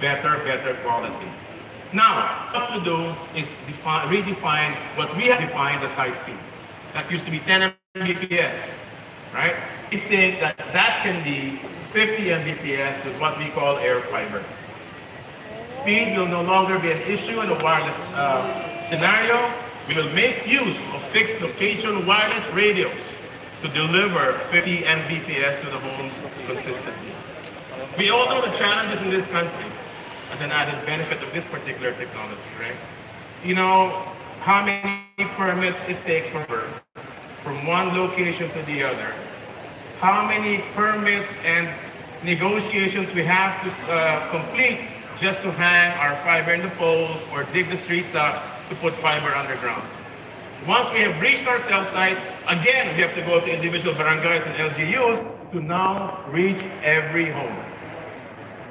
better quality. Now, what to do is redefine what we have defined as high speed. That used to be 10 Mbps, right? We think that that can be 50 Mbps with what we call air fiber. Speed will no longer be an issue in a wireless scenario. We will make use of fixed location wireless radios to deliver 50 Mbps to the homes consistently. We all know the challenges in this country as an added benefit of this particular technology, right? You know how many permits it takes from one location to the other, how many permits and negotiations we have to complete just to hang our fiber in the poles or dig the streets up to put fiber underground. Once we have reached our cell sites, again, we have to go to individual barangays and LGUs to now reach every home,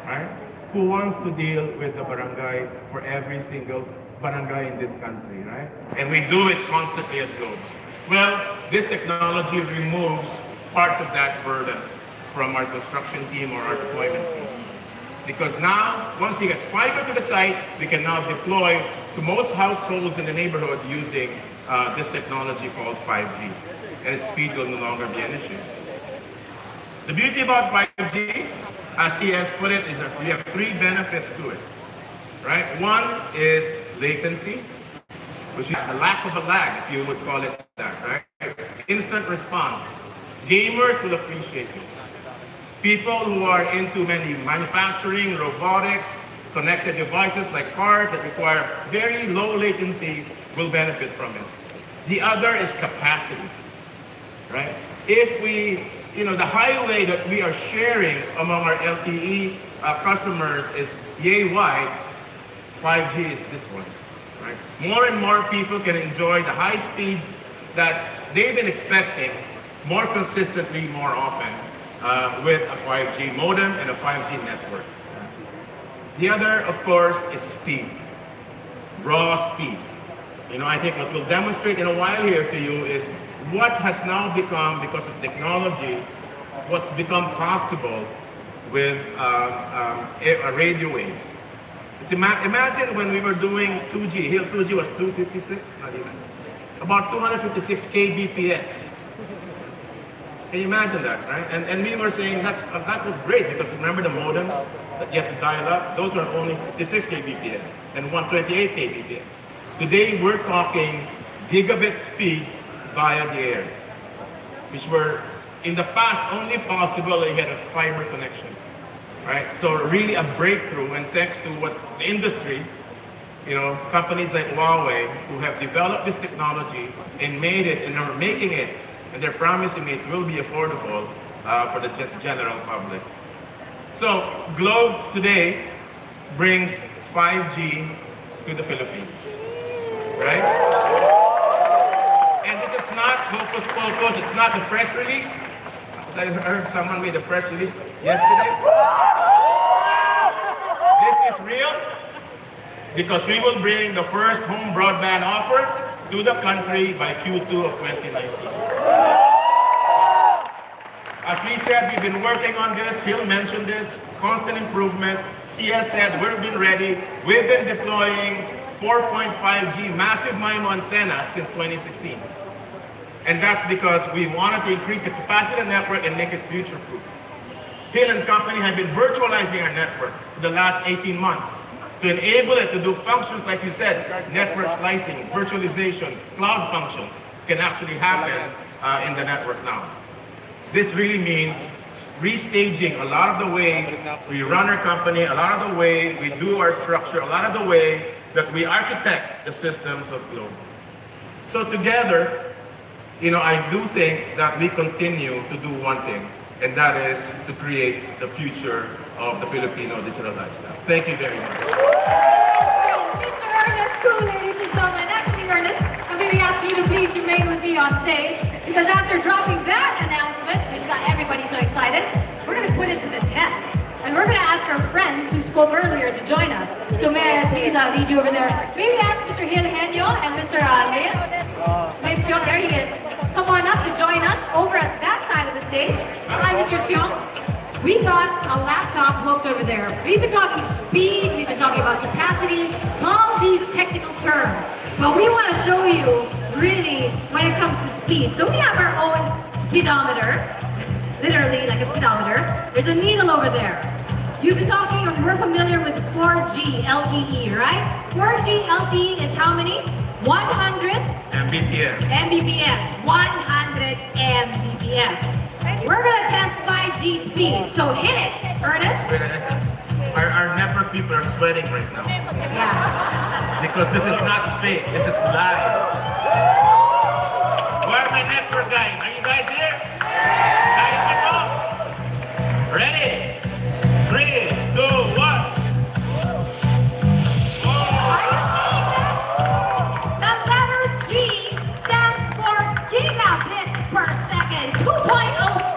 right? Who wants to deal with the barangay for every single barangay in this country, right? And we do it constantly at Globe. Well, this technology removes part of that burden from our construction team or our deployment team. Because now, once we get fiber to the site, we can now deploy to most households in the neighborhood using this technology called 5G. And its speed will no longer be an issue. The beauty about 5G, as he has put it, is that we have three benefits to it, right? One is latency, which is a lack of a lag, if you would call it that, right? Instant response. Gamers will appreciate it. People who are into many manufacturing, robotics, connected devices like cars that require very low latency will benefit from it. The other is capacity, right? If we, the highway that we are sharing among our LTE customers is yay wide, 5G is this one, right? More and more people can enjoy the high speeds that they've been expecting more consistently, more often, with a 5G modem and a 5G network. The other, of course, is speed, raw speed. I think what we'll demonstrate in a while here to you is what has now become, because of technology, what's become possible with radio waves. Imagine when we were doing 2G, here 2G was 256, not even, about 256 kbps. Can you imagine that, right? And we were saying that was great, because remember the modems that you had to dial up? Those were only 56 kbps and 128 kbps. Today we're talking gigabit speeds via the air, which were in the past only possible if you had a fiber connection, right? So really a breakthrough, and thanks to what the industry, companies like Huawei who have developed this technology and made it and are making it, and they're promising it will be affordable for the general public. So Globe today brings 5G to the Philippines, right? And it is not hocus pocus, it's not a press release. As I heard someone made a press release yesterday. This is real, because we will bring the first home broadband offer to the country by Q2 of 2019. As we said, we've been working on this. He'll mention this, constant improvement. CS said, we've been ready. We've been deploying 4.5G massive MIMO antennas since 2016. And that's because we wanted to increase the capacity of the network and make it future-proof. Hill and company have been virtualizing our network for the last 18 months to enable it to do functions like you said, network slicing, virtualization, cloud functions can actually happen in the network now. This really means restaging a lot of the way we run our company, a lot of the way we do our structure, a lot of the way that we architect the systems of Globe. So together, I do think that we continue to do one thing, and that is to create the future of the Filipino digital lifestyle. Thank you very much. Mr. Ernest Cu, ladies and gentlemen. Actually, Ernest, I'm going to ask you to please remain with me on stage, because after dropping that announcement, which got everybody so excited, we're going to put it to the test. And we're going to ask our friends who spoke earlier to join us. So may I please lead you over there. Maybe ask Mr. Gil Henyo and Mr. Maybe Siong, there he is. Come on up to join us over at that side of the stage. Hi, Mr. Siong. we got a laptop hooked over there. We've been talking speed, we've been talking about capacity, so all these technical terms. But we want to show you really when it comes to speed. So we have our own speedometer, literally like a speedometer. There's a needle over there. You've been talking, we're familiar with 4G LTE, right? 4G LTE is how many? 100 Mbps. Mbps, 100 Mbps. We're gonna test 5G speed, so hit it, Ernest. Our network people are sweating right now. Yeah. Because this is not fake, this is live. Where are my network guys? Are you guys here? Kaya ka to? Ready? 3, 2, 1. Are you seeing this? The letter G stands for gigabits per second, 2.07.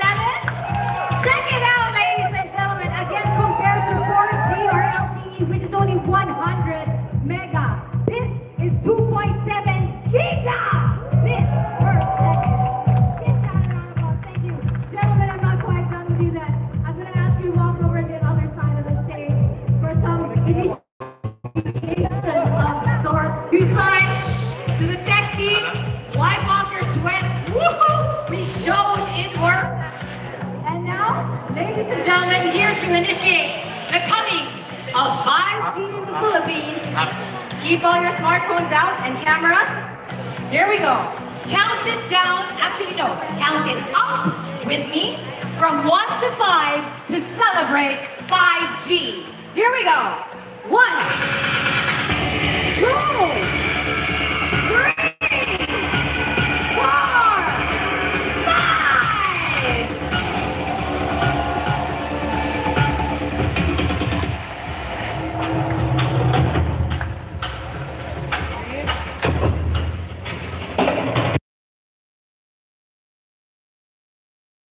Check it out, ladies and gentlemen. Again, compared to 4G or LTE, which is only 100 mega. This is 2.7 gigabits per second. Give that a round of applause. Thank you. Gentlemen, I'm not quite done with you then. I'm going to ask you to walk over to the other side of the stage for some initiation of sorts. You sign to the tech team. Wipe off your sweat. Woohoo! We showed it works. And now, ladies and gentlemen, here to initiate the coming of 5G in the Philippines. Keep all your smartphones out and cameras. Here we go. Count it down. Actually, no. Count it up with me from 1 to 5 to celebrate 5G. Here we go. 1, 2,